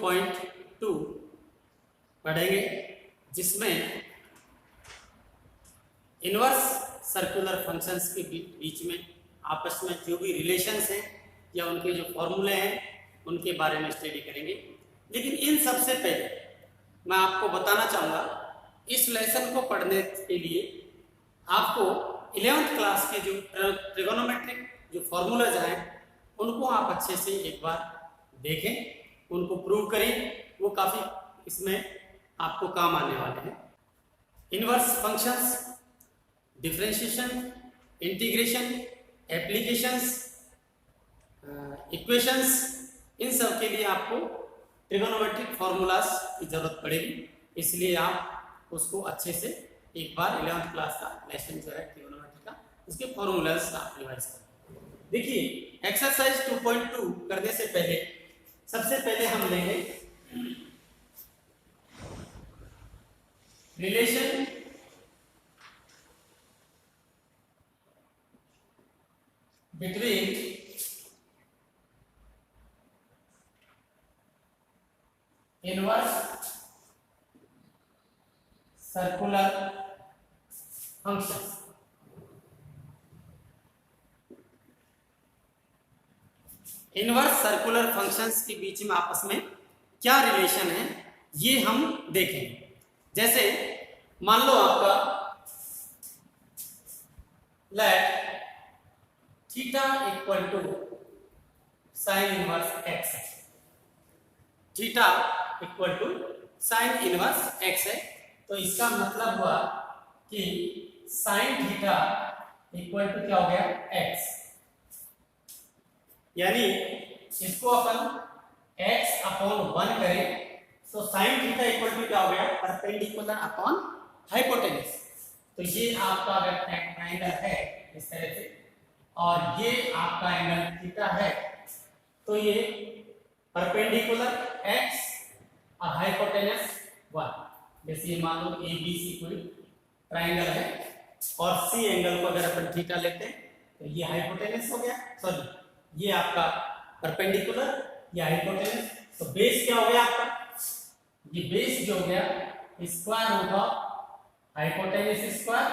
2.2 पढ़ेंगे, जिसमें inverse circular functions के बीच में आपस में जो भी रिलेशंस हैं या उनके जो फॉर्मूले हैं उनके बारे में स्टडी करेंगे। लेकिन इन सबसे पहले मैं आपको बताना चाहूँगा, इस लेसन को पढ़ने के लिए आपको 11th क्लास के जो ट्रिगोनोमेट्रिक जो फॉर्मूलाज हैं उनको आप अच्छे से एक बार देखें, उनको प्रूव करें, वो काफ़ी इसमें आपको काम आने वाले हैं। Inverse functions, differentiation, integration, applications, equations, इन सब के लिए आपको ट्रिगोनोमेट्रिक फार्मूलाज की जरूरत पड़ेगी, इसलिए आप उसको अच्छे से एक बार 11th क्लास का लेसन जो है ट्रिगोनोमेट्री का, उसके फार्मूलाज आप रिवाइज करें। देखिए, एक्सरसाइज 2.2 करने से पहले सबसे पहले हम लेंगे relation between inverse circular functions. Inverse circular functions के बीच में आपस में क्या रिलेशन है ये हम देखेंगे। जैसे मान लो आपका let theta equal to sine inverse X है, theta equal to sine inverse X है, तो इसका मतलब हुआ कि साइन थीटा इक्वल टू क्या हो गया, एक्स। यानी इसको अपन x अपॉन 1 करें तो साइन थीटा इक्वल टू क्या हो गया, परपेंडिकुलर अपॉन हाइपोटेन्यूज। तो ये आपका अगर एंगल है इस तरह से और ये आपका एंगल थीटा है, तो ये परपेंडिकुलर x और हाइपोटेन्यूज 1। जैसे ये मान लो ABC कोई ट्रायंगल है और C एंगल को अगर अपन थीटा लेते हैं तो ये हाइपोटेन्यूज हो गया, सॉरी ये आपका परपेंडिकुलर, ये हाइपोटेन्यूज। तो बेस क्या हो गया आपका, ये बेस जो हो गया square root of hypotenuse square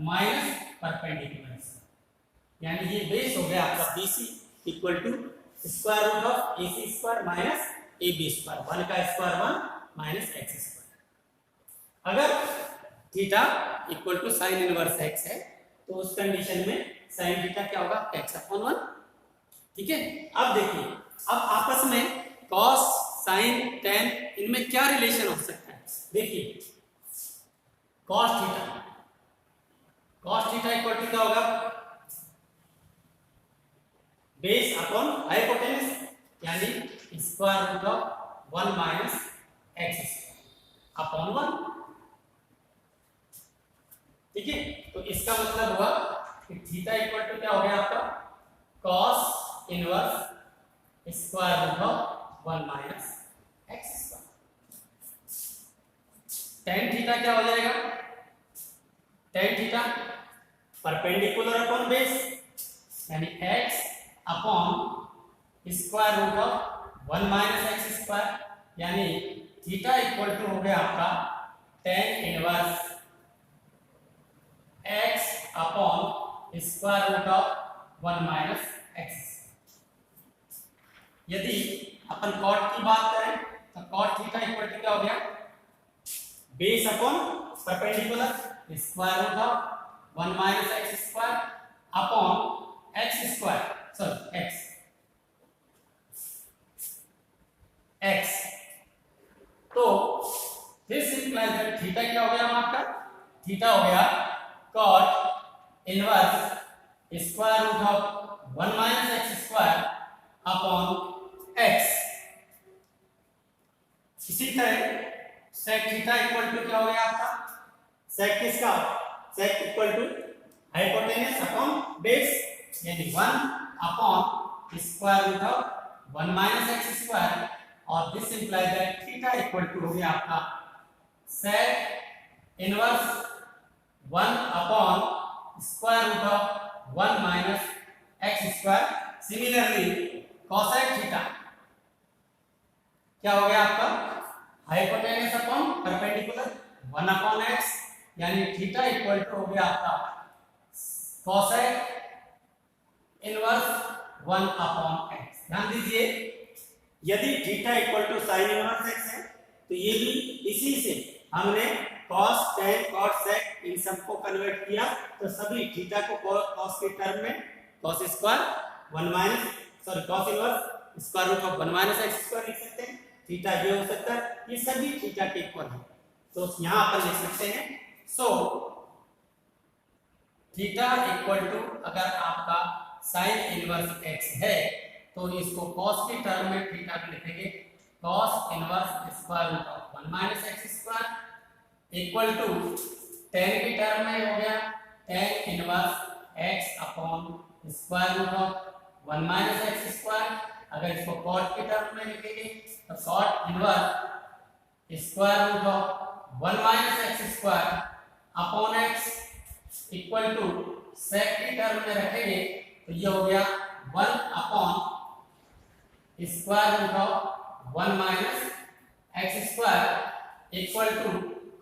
minus perpendicular, यानी ये बेस हो गया आपका BC equal to square root of AC square minus AB square, 1 का स्क्वायर 1 माइनस x स्क्वायर। अगर theta equal to sine inverse x है तो उस कंडीशन में साइन थीटा क्या होगा, x अपॉन 1। ठीक है, अब देखिए, अब आपस में cos, sin, tan इनमें क्या रिलेशन हो सकता है। देखिए cos थीटा इक्वल टू क्या होगा, बेस अपॉन हाइपोटेन्यूज, यानी square root of 1 minus x upon 1। ठीक है, तो इसका मतलब हुआ कि थीटा इक्वल टू क्या हो गया आपका, cos inverse square root of 1 minus x square. tan theta क्या हो जाएगा, tan theta perpendicular upon base, यानी x upon square root of 1 minus x square, यानी थीटा इक्वल टू हो गया आपका tan inverse x upon square root of 1 minus x। यदि अपन cot की बात करें तो कॉट थीटा इक्वल टू क्या हो गया, base upon perpendicular square root of 1 minus x square upon x square, sorry x। तो दिस इंप्लाइज दैट थीटा क्या हो गया आपका, थीटा हो गया cot inverse square root of 1 minus x square upon x। इसी तरह sec थीटा इक्वल टू क्या हो गया आपका, sec किसका, sec equal to hypotenuse upon base, यानी 1 upon square root of 1 minus x square, और this implies that theta equal to हो गया आपका sec inverse 1 upon square root of 1 minus x square. Similarly cosec theta क्या हो गया आपका hypotenuse upon perpendicular 1 upon x, यानी थीटा इक्वल टू हो गया आपका कोसेक इनवर्स 1 अपॉन x। ध्यान दीजिए, यदि theta equal to sine inverse x है तो ये भी इसी से हमने cos tan cot sec इन सबको कन्वर्ट किया, तो सभी थीटा को cos के टर्म में cos square 1 minus cos inverse square root of 1 minus x square लिख सकते हैं। थीटा ये हो सकता है, ये सभी थीटा के इक्वल है, तो यहां अपन लिख सकते हैं सो थीटा इक्वल टू, अगर आपका साइन इनवर्स x है तो इसको cos के टर्म में थीटा को लिखेंगे cos inverse square root of 1 minus x square equal to tan के टर्म में हो गया tan inverse x upon square root of 1 minus x square. अगर इसको cot के टर्म में लिखेंगे तो cot inverse square root of 1 minus x square upon x equal to sec के टर्म में रखेंगे तो ये हो गया 1 upon square root of 1 minus x square equal to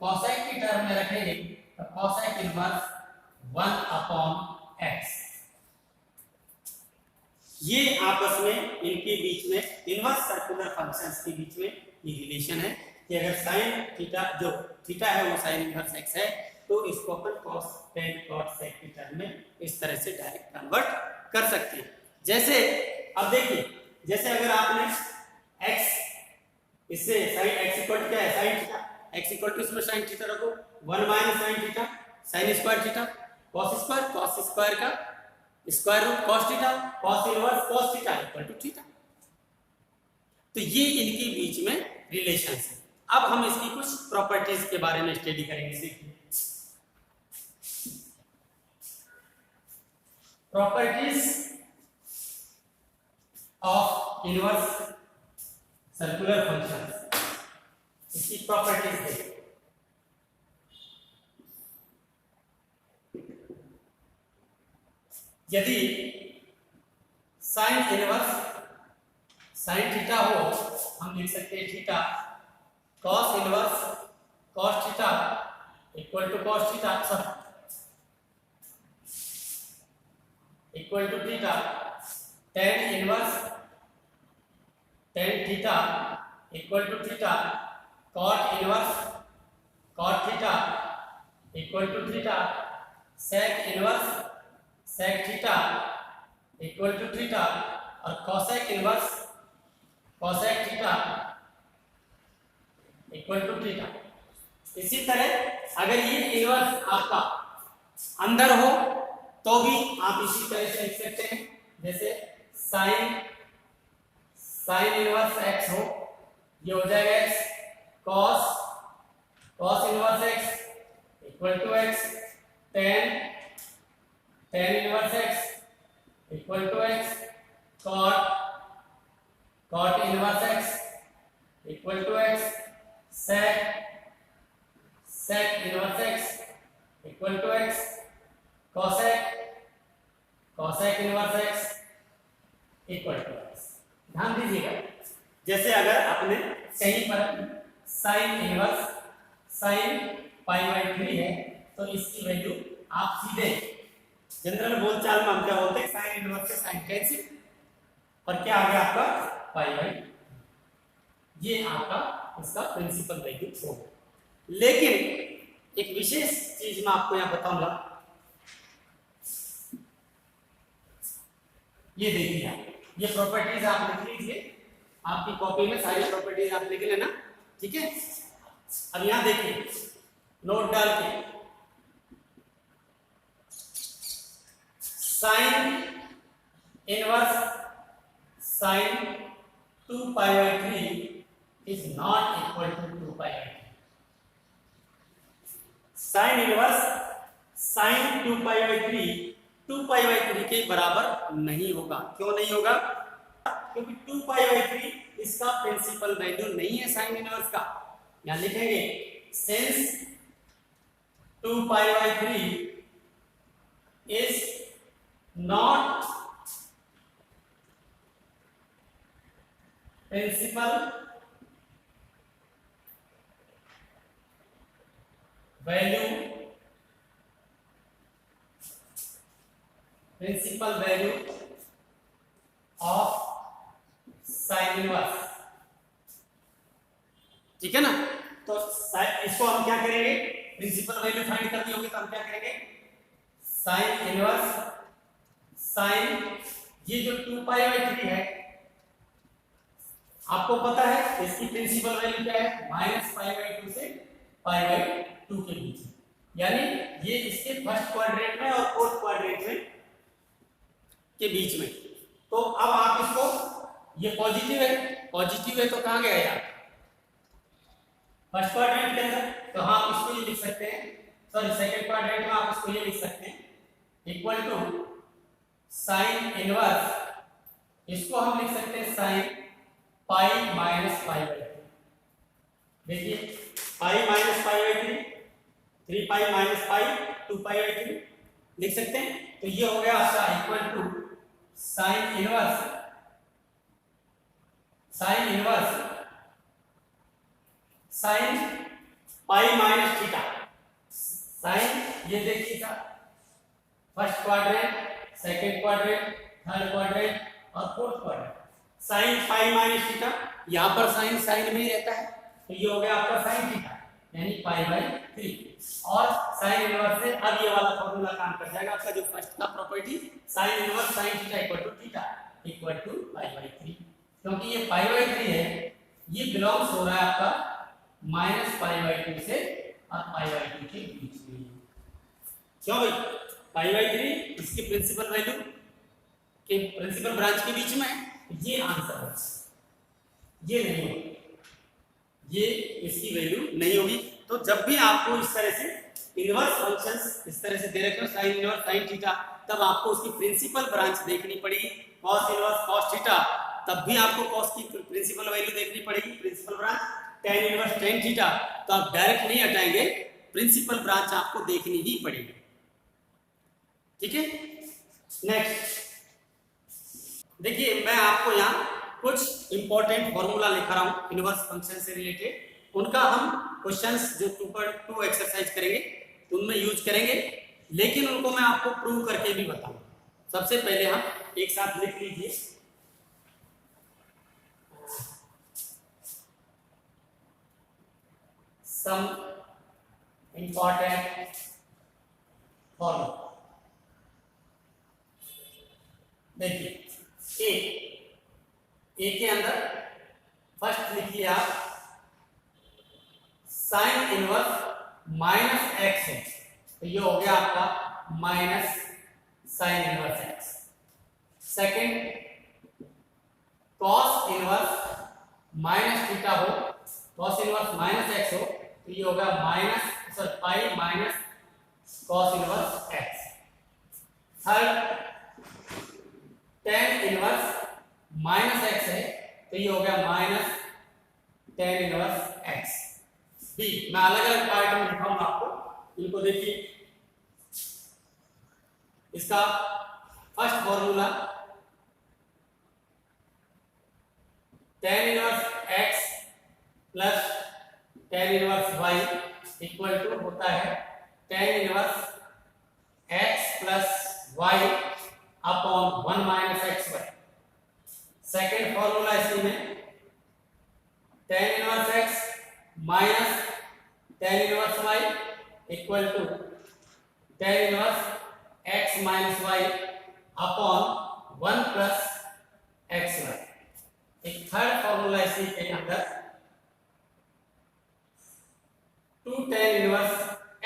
cosec की टर्म में रखेंगे तो cosec इनवर्स 1 अपॉन x। ये आपस में इनके बीच में इनवर्स सर्कुलर फंक्शंस के बीच में ये रिलेशन है कि अगर sin थीटा जो थीटा है वो sin इनवर्स x है तो इसको अपन cos tan cot sec की टर्म में इस तरह से डायरेक्ट कन्वर्ट कर सकते हैं। जैसे अब देखिए, जैसे अगर आपने x इससे sin x इक्वल क्या है sin theta, x equal to इसमें sin थीटा रखो 1 minus sin theta sin square theta cos square का square root cos theta cos inverse cos theta equal to theta. तो ये इनके बीच में रिलेशन है। अब हम इसकी कुछ प्रॉपर्टीज के बारे में स्टडी करेंगे। देखिए properties of inverse circular function, इसकी प्रॉपर्टीज है। यदि साइन इनवर्स साइन थीटा हो, हम लिख सकते हैं theta cos inverse cos theta equal to cos theta equal to theta tan inverse tan theta equal to theta cot inverse cot theta equal to theta sec inverse sec theta equal to theta और cosec inverse cosec theta equal to theta. इसी तरह अगर ये inverse आपका अंदर हो तो भी आप इसी तरह से लिख सकते हैं, जैसे साइन इनवर्स x हो, ये हो जाएगा x cos inverse x equal to x tan inverse x equal to x cot inverse x equal to x sec inverse x equal to x cosec inverse x equal to x। ध्यान दीजिएगा, जैसे अगर आपने कहीं पर sign inverse sin π/3 है तो इसकी वैल्यू आप सीधे जनरल बोलचाल में हम क्या बोलते हैं, साइन इनवर्स से साइन कैंसिल और क्या आ गया आपका π/3, ये आपका इसका प्रिंसिपल वैल्यू होगा। लेकिन एक विशेष चीज मैं आपको यहां बताऊंगा, ये देखिए ये प्रॉपर्टीज आप लिख लीजिए, आपकी कॉपी में सारी प्रॉपर्टीज आप लिख लेना, ठीक है। अब यहां देखिए नोट डाल के sine inverse sine 2π/3 is not equal to 2π/3। Sine inverse sine 2π/3 के बराबर नहीं होगा। क्यों नहीं होगा? क्योंकि 2π/3 इसका प्रिंसिपल वैल्यू नहीं है साइन इनवर्स का। यहां लिखेंगे since 2π/3 is not principal value principal value of sine inverse, ठीक है ना। तो इसको हम क्या करेंगे, प्रिंसिपल वैल्यू फाइंड करनी होगी तो हम क्या करेंगे, साइन इनवर्स साइन, ये जो 2π/3 है आपको पता है इसकी प्रिंसिपल वैल्यू क्या है, -π/2 से π/2 के बीच में, यानी ये इसके फर्स्ट क्वाड्रेंट में और फोर्थ क्वाड्रेंट में के बीच में। तो अब आप इसको, ये पॉजिटिव है तो कहां गया यार, फर्स्ट क्वाड्रेंट के अंदर, तो हाँ आप इसको ये लिख सकते हैं, सॉरी सेकंड क्वाड्रेंट में आप इसको ये लिख सकते हैं इक्वल टू साइन इनवर्स, इसको हम लिख सकते हैं साइन π-π/3, देखिए π-π/3, 3π - 2π/3 लिख सकते हैं। तो ये हो गया आपका equal to sine inverse sine π-θ, sine ये देखिएगा first quadrant, second quadrant, third quadrant और फोर्थ क्वाड्रेंट, साइन π-θ, यहां पर साइन में ही रहता है, तो ये हो गया आपका साइन थीटा यानी π/3, और साइन इनवर्स से अब ये वाला फॉर्मूला काम कर जाएगा आपका, जो फर्स्ट का property sine inverse sin θ equal to π/3, क्योंकि ये π/3 है, ये बिलोंग्स हो रहा है आपका -π/2 से और π/2 के बीच में, क्यों भाई π/3 इसकी प्रिंसिपल वैल्यू के प्रिंसिपल ब्रांच के बीच में है, ये आंसर है, ये नहीं होगी, ये इसकी वैल्यू नहीं होगी। तो जब भी आपको इस तरह से इनवर्स फंक्शंस इस तरह से दे रखे हो साइन इनवर्स sin थीटा, तब आपको उसकी प्रिंसिपल ब्रांच देखनी पड़ेगी, cos इनवर्स cos थीटा, तब भी आपको cos की प्रिंसिपल वैल्यू देखनी पड़ेगी, principal branch tan inverse tan theta, तो आप डायरेक्ट नहीं हटाएंगे, प्रिंसिपल ब्रांच आपको देखनी ही पड़ेगी, ठीक है। नेक्स्ट देखिए, मैं आपको यहाँ कुछ इंपॉर्टेंट फॉर्मूला लिखा रहा हूँ इनवर्स फंक्शन से रिलेटेड, उनका हम क्वेश्चंस जो 2 एक्सरसाइज करेंगे उनमें यूज करेंगे, लेकिन उनको मैं आपको प्रूव करके भी बताऊंगा। सबसे पहले हम एक साथ लिख लीजिए, सम इंपॉर्टेंट फॉर्मूला। देखिए ए के अंदर फर्स्ट लिखिए आप साइन इनवर्स -x है, तो ये हो गया आपका minus sine inverse x। Second cos inverse -θ हो, cos इनवर्स -x हो, तो ये होगा pi minus cos inverse x। Third tan inverse -x है, तो ये हो गया tan इनवर्स x। बी मैं अलग अलग पार्ट में लिखाऊंगा आपको, इनको देखिए। इसका first formula tan inverse x plus tan inverse y equal to होता है tan inverse x plus y upon 1 - xy। Second formula इसी में tan inverse x minus tan inverse y equal to tan inverse x minus y upon 1 plus xy। एक third formula इसी के अंदर 2 tan inverse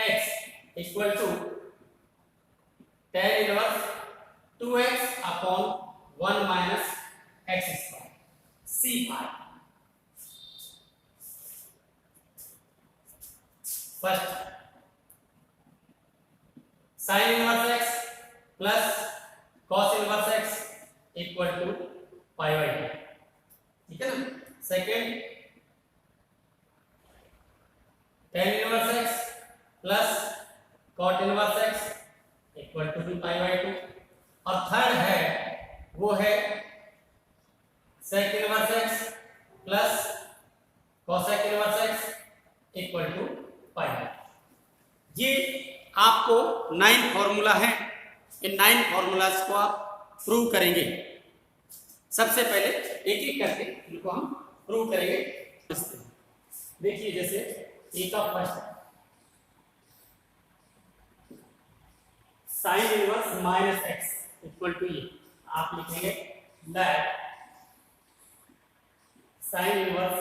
x equal to tan inverse 2x upon 1 minus x square. C part first sine inverse x plus cos inverse x equal to π/2, ठीक है ना। Second tan inverse x plus cot inverse x equal to π/2, और third है वो है sec inverse x plus cosec inverse x equal to π/2। ये आपको 9 formula है, इन 9 फॉर्मूलाज को आप प्रूव करेंगे। सबसे पहले एक एक करके इनको हम प्रूव करेंगे। देखिए जैसे ए का first sine inverse minus x equal to ये आप लिखेंगे that sine inverse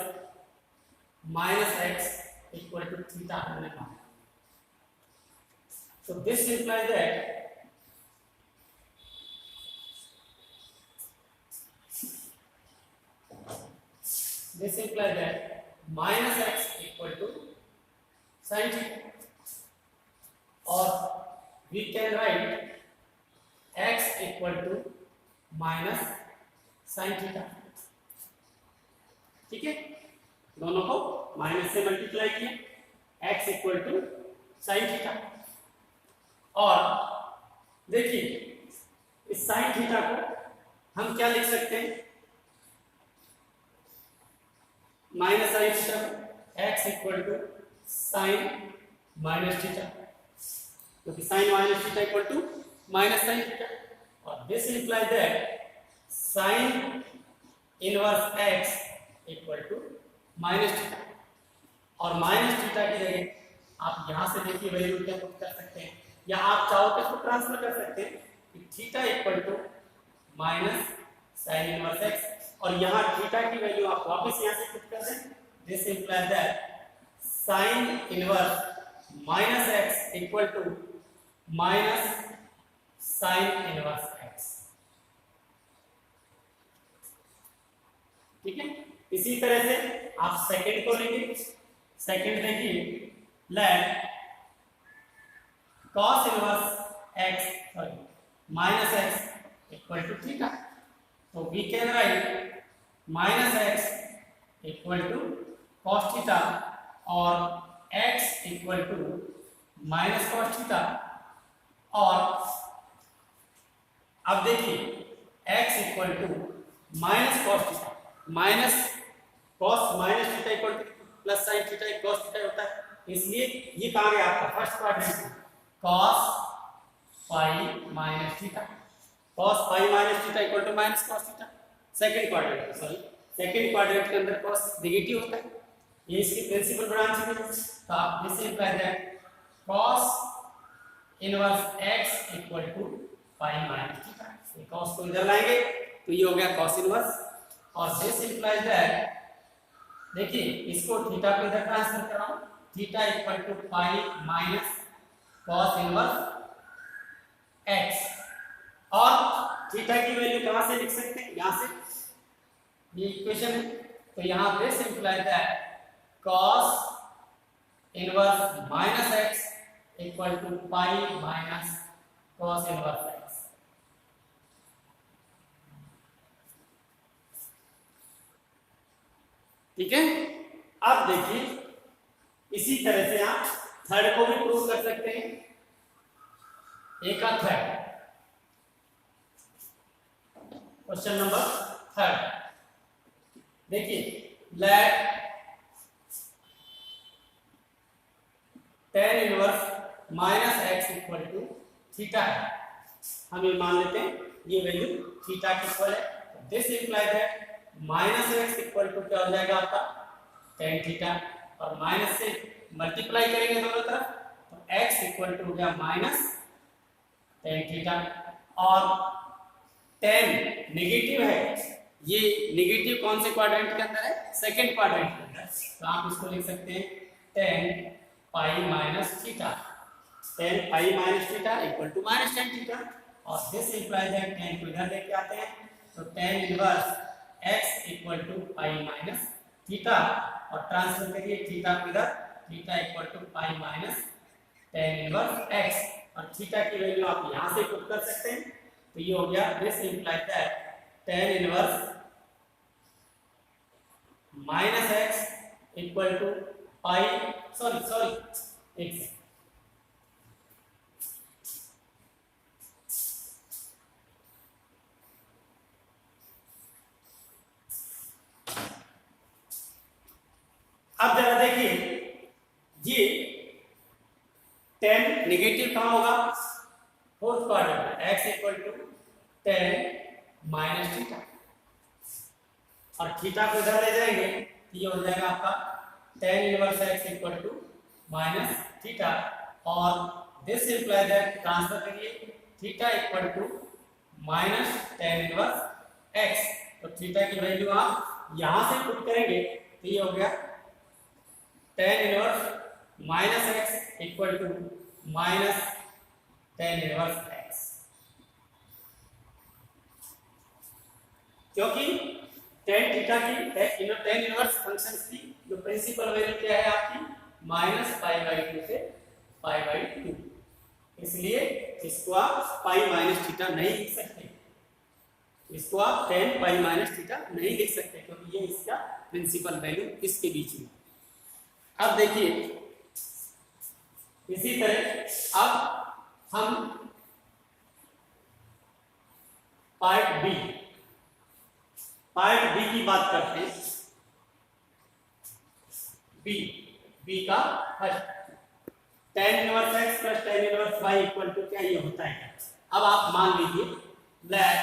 minus x equal to theta हमने कहा। So this implies that minus x equal to sin theta, or we can write x equal to minus sin theta। ठीक है, दोनों को minus से मल्टीप्लाई किया, x equal to sin theta. और देखिए इस साइन थीटा को हम क्या लिख सकते हैं, माइनस साइन थीटा को x equal to sine minus theta, क्योंकि sine minus theta equal to minus sine theta. और this implies that sine inverse x equal to minus theta, और माइनस थीटा की जगह आप यहां से देखिए वैल्यू क्या पुट कर सकते हैं, या आप चाहो तो इसको ट्रांसफर कर सकते हैं कि theta equal to minus sine inverse x, और यहाँ थीटा की वैल्यू आप वापस यहाँ से पुट कर दें। This implies that sine inverse minus x equal to minus sine inverse x. ठीक है, इसी तरह से आप सेकंड को लेंगे। सेकंड देखिए let cos inverse x minus x equal to theta, तो we can write minus x equal to cos theta और x equal to minus cos theta. और अब देखिए x equal to minus cos theta, minus cos minus theta equal to plus sine theta cos theta होता है, इसलिए ये कहाँ गया आपका first quadrant cos pi minus theta, cos pi minus theta equal to minus cos theta. Second quadrant second quadrant के अंदर cos negative होता है, ये इसकी प्रिंसिपल ब्रांच है। तो आप इसे imply that cos inverse x equal to pi minus theta, ये cos को इधर लाएंगे तो ये हो गया cos इनवर्स, और दिस इंप्लाइज दैट देखिए इसको थीटा को इधर ट्रांसफर कराओ, theta equal to pi minus cos inverse x, और थीटा की वैल्यू कहां से लिख सकते हैं, यहां से, ये इक्वेशन है। तो यहां पे implies that cos inverse minus x equal to pi minus cos inverse x। ठीक है, अब देखिए इसी तरह से आप थर्ड को भी प्रूव कर सकते हैं। ए का थर्ड क्वेश्चन नंबर थर्ड देखिए let tan inverse minus x equal to theta है, हम ये मान लेते हैं ये वैल्यू थीटा के इक्वल है। This implies that minus x equal to क्या हो जाएगा आपका tan थीटा, और माइनस से मल्टीप्लाई करेंगे दोनों तरफ तो x इक्वल टू हो गया माइनस tan थीटा, और tan नेगेटिव है, ये नेगेटिव कौन से क्वाड्रेंट के अंदर है, सेकंड क्वाड्रेंट के अंदर, तो आप इसको लिख सकते हैं tan pi minus theta, tan pi minus theta equal to minus tan theta, और दिस इंप्लाइज दैट tan को इधर लेके आते हैं तो tan inverse x equal to pi minus theta, और ट्रांसफर करिए थीटा को इधर, theta equal to pi minus tan inverse x, और थीटा की वैल्यू आप यहां से पुट कर सकते हैं, तो ये हो गया this implies that tan inverse minus x equal to pi sorry एक अब जरा देखिए ये tan नेगेटिव कहाँ होगा, फोर्थ क्वाड्रेंट में, x equal to tan minus theta, और थीटा को इधर ले जाएंगे तो ये हो जाएगा आपका tan inverse x equal to minus theta, और दिस इंप्लाइज दैट ट्रांसफर करिए theta equal to minus tan inverse x, तो थीटा की वैल्यू आप यहां से पुट करेंगे तो ये हो गया tan inverse minus x equal to minus tan inverse x, क्योंकि tan थीटा की tan इनवर्स फंक्शन की जो प्रिंसिपल वैल्यू क्या है आपकी माइनस पाई बाई 2 से पाई बाई 2, इसलिए इसको आप पाई माइनस थीटा नहीं लिख सकते, इसको आप tan पाई माइनस थीटा नहीं लिख सकते, क्योंकि ये इसका प्रिंसिपल वैल्यू इसके बीच में। अब देखिए इसी तरह अब हम पार्ट बी की बात करते हैं। बी का first tan inverse x plus tan inverse y equal to क्या ये होता है। अब आप मान लीजिए that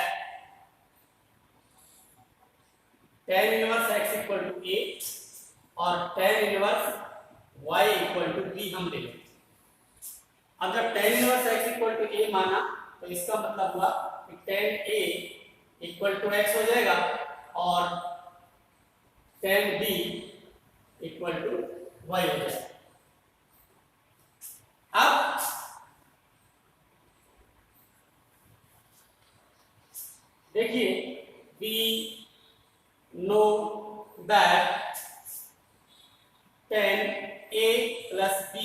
tan inverse x equal to a और tan inverse y equal to b हम ले लेते। अब जब tan inverse x equal to a माना तो इसका मतलब हुआ कि tan a equal to x हो जाएगा और tan b equal to y हो जाएगा। अब देखिए we know that tan a plus b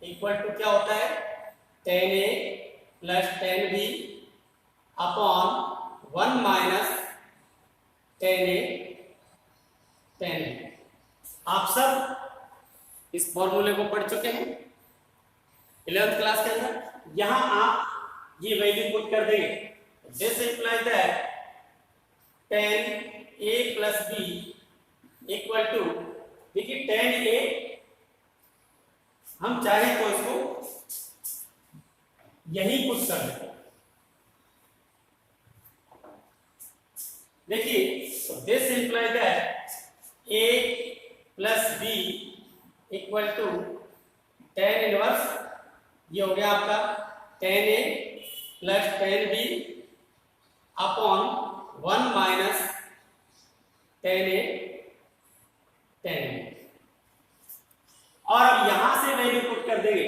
equal to क्या होता है, tan a plus tan b upon 1 minus tan a tan b। आप सब इस फॉर्मूले को पढ़ चुके हैं 11th क्लास के अंदर। यहां आप ये वैल्यू पुट कर देंगे, this implies that tan a plus b equal to, देखिए tan a हम चाहे तो इसको यही पुट कर दें, देखिए तो this implies that a plus b equal to tan inverse, ये हो गया आपका tan a plus tan b upon 1 minus tan a tan b। और अब यहां से वैल्यू पुट कर देंगे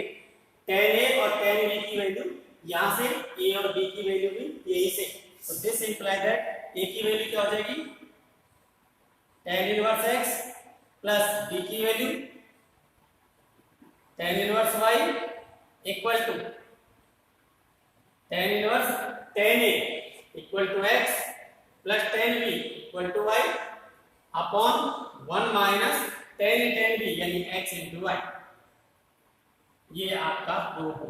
tan a और tan b की वैल्यू, यहां से a और b की वैल्यू भी यही से, तो दिस इंप्लाइज दैट a की वैल्यू क्या हो जाएगी tan inverse x plus b की value tan inverse y equal to tan inverse tan a equal to x plus tan b equal to y upon 1 minus tan a tan b यानी x into y। ये आपका proof हो।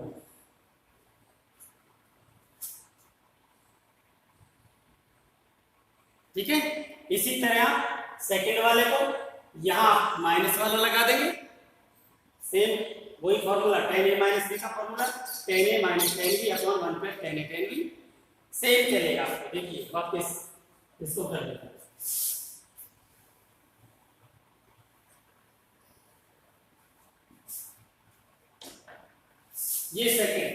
ठीक है, इसी तरह second वाले को यहां माइनस वाला लगा देंगे, सेम वही formula tan a minus b का formula tan a minus tan b upon 1 plus tan a tan b same चलेगा। आपको देखिए वापस इसको कर देते हैं, ये second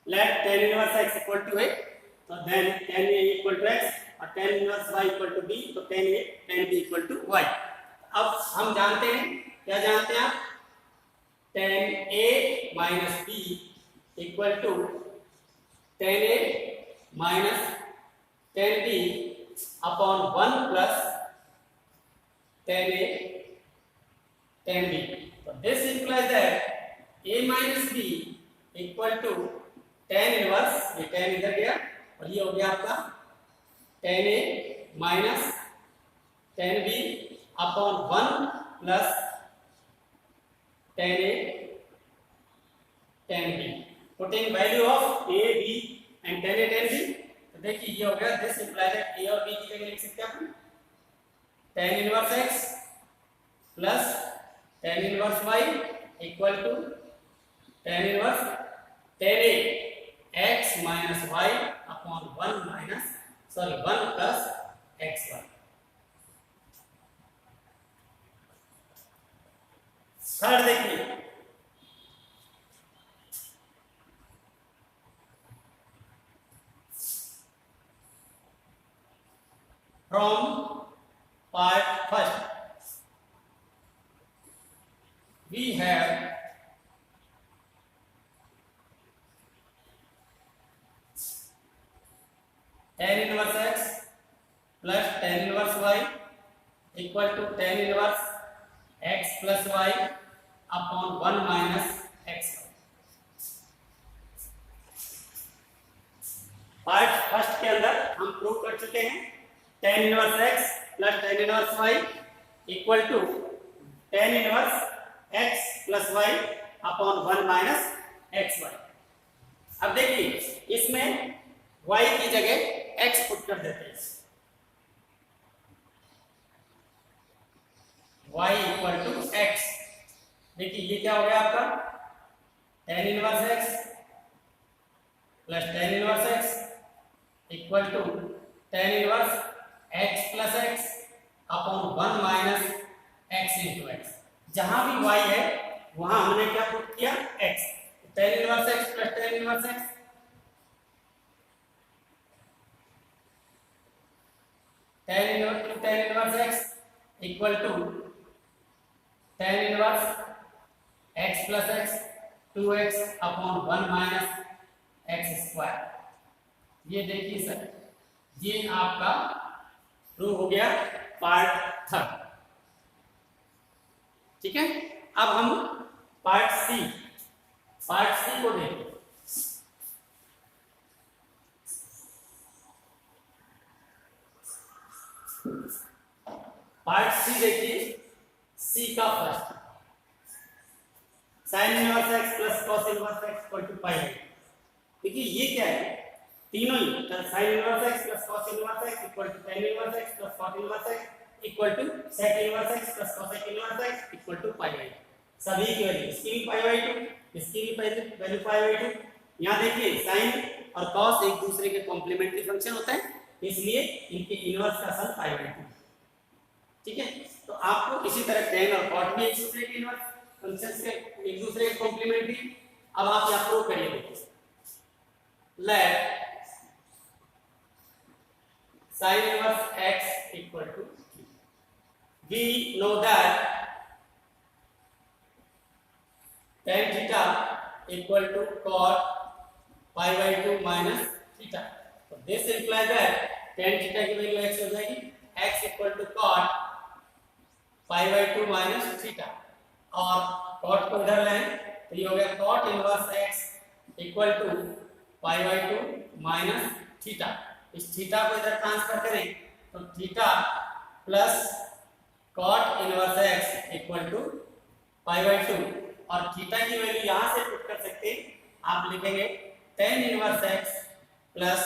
let tan inverse x equal to a, तो then tan a equal to x और tan inverse y equal to b, तो tan a tan b equal to y। अब हम जानते हैं, क्या जानते हैं आप, tan a minus b equal to tan a minus tan b upon 1 plus tan a tan b। तो this implies that a minus b equal to tan inverse, ये tan इधर गया और ये हो गया आपका tan a minus tan b upon 1 plus tan a tan b, putting value of a b and tan a tan b। तो देखिए ये हो गया, दिस इंप्लाइज दैट a और b की जगह लिख सकते हैं अपन tan inverse x plus tan inverse y equal to tan inverse tan a x minus y upon 1 plus xy। Third देखिए, from part first we have tan inverse x plus tan inverse y equal to tan inverse x plus y upon 1 minus x। Part first के अंदर हम prove कर चुके हैं tan inverse x plus tan inverse y equal to tan inverse x plus y upon 1 minus xy। अब देखिए इसमें y की जगह x पुट कर देते हैं, y इक्वल टू x। देखिए ये क्या हो गया आपका tan inverse x plus tan inverse x equal to tan inverse x plus x upon 1 minus x into x। जहां भी y है वहां हमने क्या पुट किया x। tan inverse x plus tan inverse x tan inverse x equal to tan inverse x plus x 2x upon 1 minus x square. ये देखिए sir, ये आपका प्रूव हो गया पार्ट थर्ड। ठीक है, अब हम पार्ट सी को देखें। पार्ट सी देखिए, सी का first sin inverse x plus cos inverse x equal to pi. देखिए ये क्या है, तीनों ही sin inverse x plus cos inverse x equal to tan inverse x plus cot inverse x equal to sec inverse x plus cosec inverse x equal to pi by. सभी की value, इसकी भी पाई बाई 2, इसकी भी value pi by 2। यहाँ देखिए sin और cos एक दूसरे के कॉम्प्लीमेंट्री फंक्शन होता है, इसलिए इनके इनवर्स का सन पाई बाई 2। ठीक है, तो आपको इसी तरह tan और cot भी एक दूसरे के इनवर्स फंक्शंस के एक दूसरे के कॉम्प्लीमेंट्री। अब आप यहाँ प्रूव करिए। देखिए let sin inverse x equal to we know that tan theta equal to cot pi by 2 minus theta। so this implies that tan theta की वैल्यू x हो जाएगी x equal to cot pi by 2 minus theta, और cot को इधर लाएं तो ये हो गया cot inverse x equal to pi by 2 minus theta। इस थीटा को इधर ट्रांसफर करें तो theta plus cot inverse x equal to pi by 2, और थीटा की वैल्यू यहां से पुट कर सकते हैं। आप लिखेंगे tan inverse x plus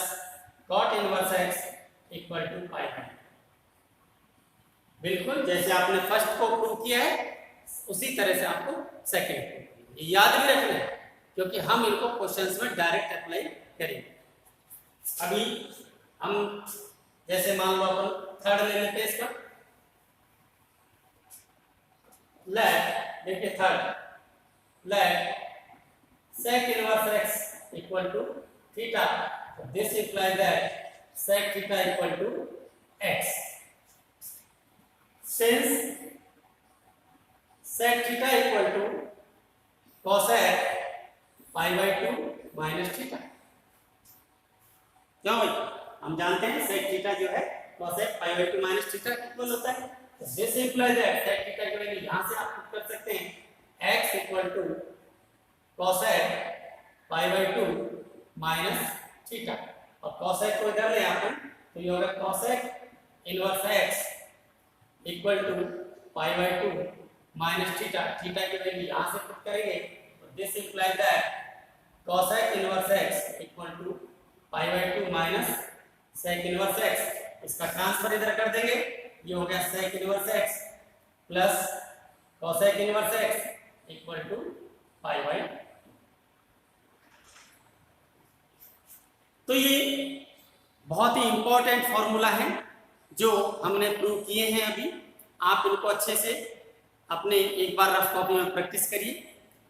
cot inverse x equal to pi by. बिल्कुल जैसे आपने फर्स्ट को प्रूव किया है उसी तरह से आपको सेकंड याद भी रखना है, क्योंकि हम इनको क्वेश्चंस में डायरेक्ट अप्लाई करेंगे। अभी हम जैसे मान लो अपन थर्ड ले लेते हैं इसका। लेट देखिए third let sec inverse x equal to theta, this implies that sec theta equal to x। Since sec theta equal to cosec pi by 2 minus theta. क्यों भाई, हम जानते हैं sec थीटा जो है cosec pi by 2 minus theta equal होता है। तो this implies that sec theta की वैल्यू यहां से आप पुट कर सकते हैं x equal to cosec pi by 2 minus theta, और cosec को इधर ले अपन तो ये होगा cosec inverse x equal to pi by 2 minus theta. Theta की वैल्यू यहां से पुट करेंगे तो this implies that cosec inverse x equal to pi by 2 minus sec inverse x। इसका ट्रांसफर इधर कर देंगे, ये हो गया sec inverse x plus cosec inverse x equal to pi by. तो ये बहुत ही इंपॉर्टेंट फॉर्मूला है जो हमने प्रूव किए हैं अभी। आप इनको अच्छे से अपने एक बार रफ कॉपी में प्रैक्टिस करिए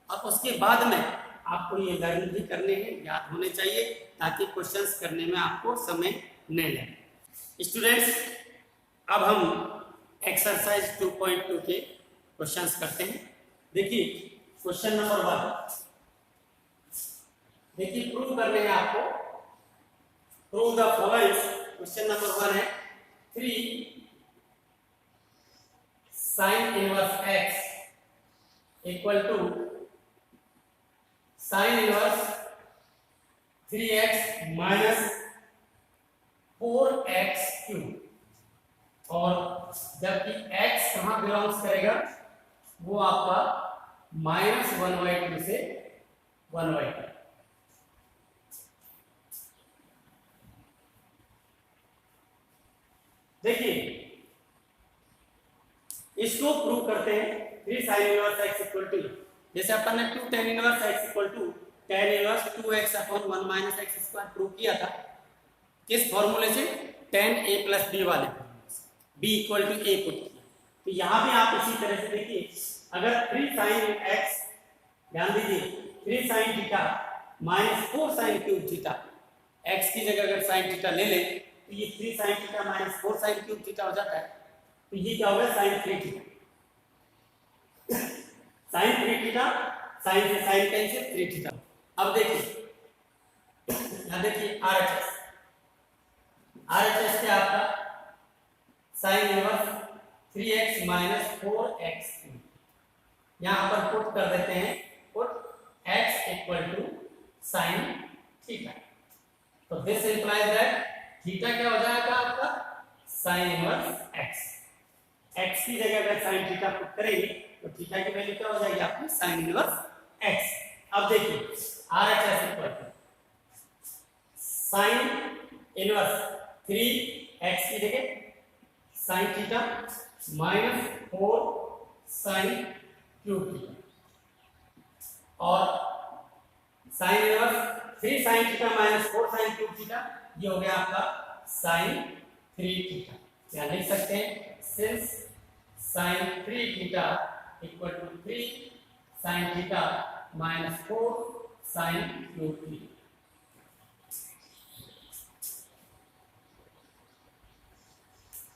और उसके बाद में आपको ये लर्न भी करने हैं, याद होने चाहिए, ताकि क्वेश्चंस करने में आपको समय नहीं लगे। स्टूडेंट्स, अब हम एक्सरसाइज 2.2 के क्वेश्चंस करते हैं। देखिए क्वेश्चन नंबर 1, देखिए प्रूव करने हैं आपको। Prove the following. Question number 1 है 3 sin inverse x equal to sin inverse 3x minus 4x cube. और जबकि x कहाँ बिलोंग्स करेगा, वो आपका -1/2 से 1/2। देखिए इसको प्रूव करते हैं। 3 sin inverse x equal to, जैसे अपन ने 2 tan inverse x equal to tan inverse 2x upon 1 minus x square prove किया था। किस फॉर्मूले से? tan a प्लस b वाले b equal to a put किया। तो यहाँ भी आप इसी तरह से देखिए, अगर 3 sin x, ध्यान दीजिए 3 sin theta minus 4 sin cube theta, x की जगह अगर sin थीटा ले लें तो ये 3 sin theta minus 4 sin cube theta हो जाता है। तो ये क्या होगा? sin 3 theta. sin 3 theta, sin से sin कैंसिल, 3 थीटा। अब देखिए यहाँ देखिए RHS क्या आपका sin inverse 3x minus 4x cube. यहाँ पर पुट कर देते हैं, put x equal to sin theta. तो दिस इंप्लाइज दैट थीटा क्या हो जाएगा आपका? sin inverse x। x की जगह अगर sin थीटा पुट करेंगे तो थीटा की वैल्यू क्या हो जाएगी आपकी? sin inverse x। अब देखिए RHS equal to sin inverse 3x की जगह sin theta minus 4 sin cube theta, और sin inverse 3 sin theta minus 4 sin cube theta, ये हो गया आपका sin 3 थीटा। क्या लिख सकते हैं? Since sin 3 theta equal to 3 sin theta minus 4 sin cube theta.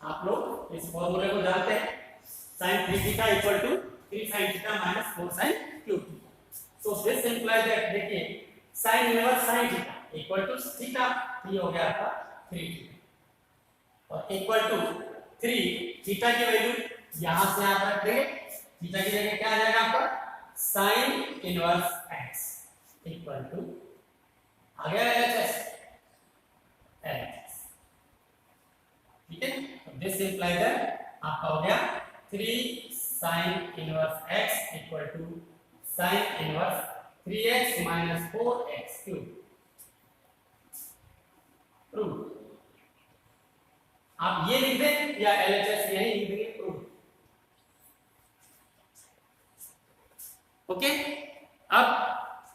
आप लोग इस फॉर्मूले को जानते हैं, sin 3 theta equal to 3 sin theta minus 4 sin cube theta. So this implies that, देखिए sin inverse sin theta equal to theta, ये हो गया आपका 3 थीटा, और इक्वल टू 3 थीटा की वैल्यू यहां से यहां तक देंगे, थीटा की जगह क्या आ जाएगा आपका? sin inverse x equal to आ गया LHS। ठीक है, दिस इंप्लाइज दैट आपका हो गया 3 sin inverse x equal to sin inverse 3x minus 4x cube. Prove. आप ये लिख दें या LHS यही लिख देंगे, प्रूव। ओके, अब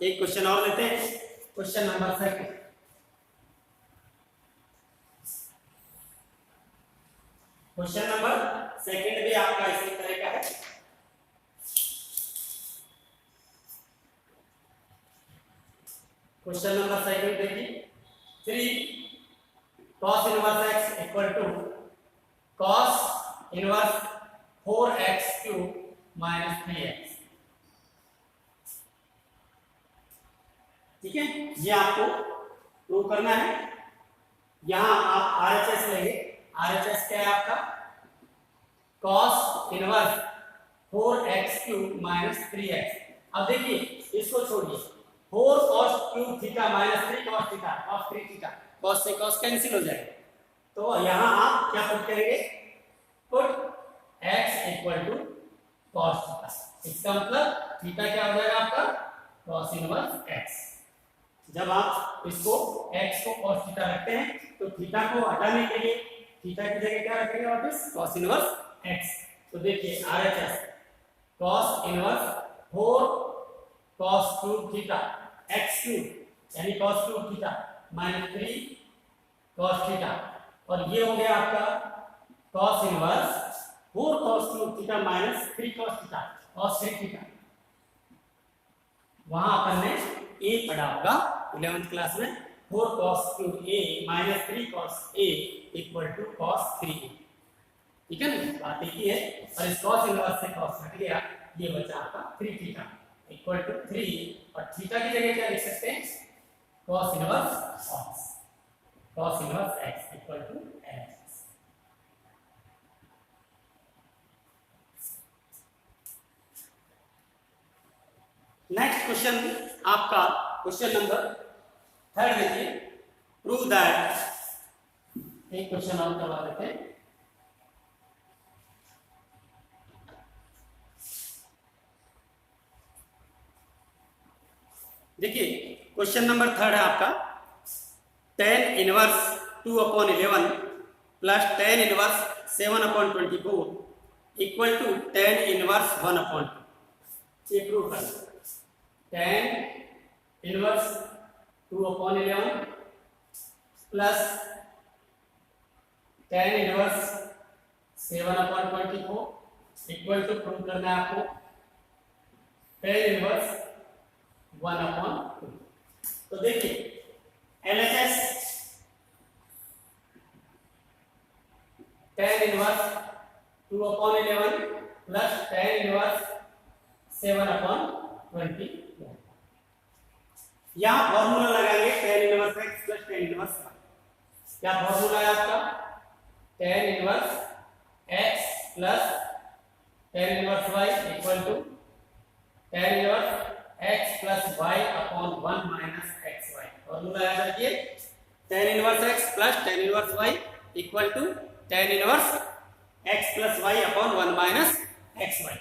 एक क्वेश्चन और लेते हैं, क्वेश्चन नंबर 2। क्वेश्चन नंबर 2 भी आपका इसी तरह का है। क्वेश्चन नंबर 2 देखिए, 3 cos inverse x equal to cos inverse 4x cube minus 3x। ठीक है, ये आपको प्रूव करना है। यहां आप RHS लेंगे, RHS क्या है आपका? cos inverse 4x cube minus 3x। अब देखिए इसको छोड़िए, 4 cos cube theta minus 3 cos theta, cos 3 theta, cos से cos कैंसिल हो जाएगा। तो यहां आप क्या पुट करेंगे? Put x equal to cos theta. इसका मतलब थीटा क्या हो जाएगा आपका? cos inverse x। जब आप इसको x को cos थीटा रखते हैं तो थीटा को हटाने के लिए थीटा की जगह क्या रखेंगे वापस? cos inverse x। तो देखिए RHS cos inverse 4 cos cube theta x cube यानी cos cube theta minus 3 cos theta, और ये हो गया आपका cos inverse 4 cos cube theta minus 3 cos theta cos 3 theta. वहां अपन ने a पढ़ा होगा 11th क्लास में, 4 cos cube a minus 3 cos a equal to cos 3a। ठीक है ना, बात एक ही है। और इस cos इनवर्स से cos हट गया, ये बचा आपका 3 थीटा इक्वल टू 3, और थीटा की जगह क्या लिख सकते हैं, cos inverse x equal to x। Next question आपका क्वेश्चन नंबर 3 देखिए, प्रूव दैट, एक क्वेश्चन और करवा देते हैं। देखिए क्वेश्चन नंबर 3 है आपका, tan inverse 2/11 plus tan inverse 7/24 equal to tan inverse 1/2। ये प्रूव करना, tan inverse 2/11 plus tan inverse 7/24 equal to prove करना है आपको tan इनवर्स 1/2। तो देखिए LHS tan inverse 2/11 plus tan inverse 7/24। यहाँ फॉर्मूला लगाएंगे tan inverse x plus tan inverse y। क्या फॉर्मूला है आपका, tan inverse x plus tan inverse y equal to tan inverse x plus y upon 1 minus xy। Formula याद रखिए, tan inverse x plus tan inverse y equal to tan inverse x plus y upon 1 minus xy।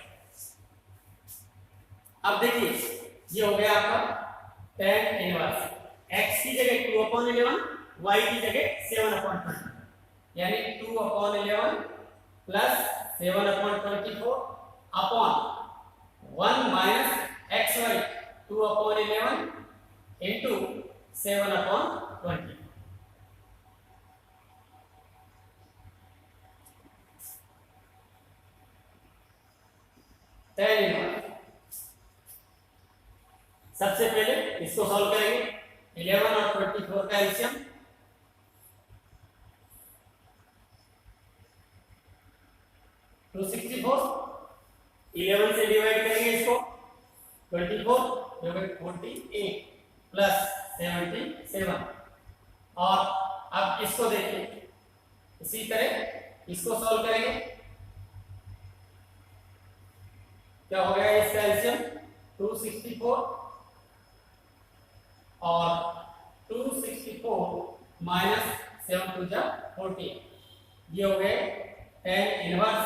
अब देखिए ये हो गया आपका tan inverse x की जगह 2/11, y की जगह 7/20, यानी 2/11 plus 7/24 upon 1 minus xy 2/11 into 7/20। tan inverse, सबसे पहले इसको सॉल्व करेंगे, 11 और 24 का एलसीएम, 264, 11 से डिवाइड करेंगे इसको, 24 डिवाइड 48 प्लस 77। और अब इसको देखिए, इसी तरह इसको सॉल्व करेंगे, क्या हो गया इसका एलसीएम 264 और 264 माइनस 7 टू जा 40, ये हो गए tan inverse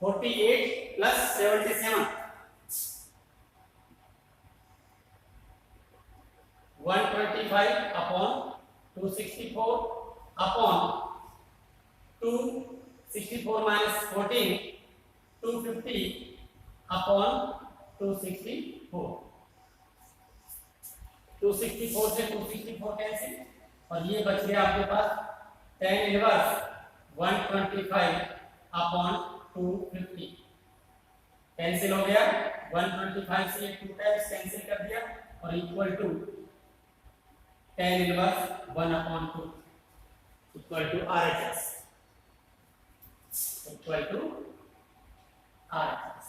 48 plus 77 125 upon 264 upon 264 minus 14 250 upon 264। 264 से 264 कैंसिल, और ये बच गया आपके पास tan इनवर्स 125 अपॉन 250 कैंसिल हो गया, 125 से 2 टाइम्स कैंसिल कर दिया, और equal to tan inverse 1/2 equal to RHS equal to RHS।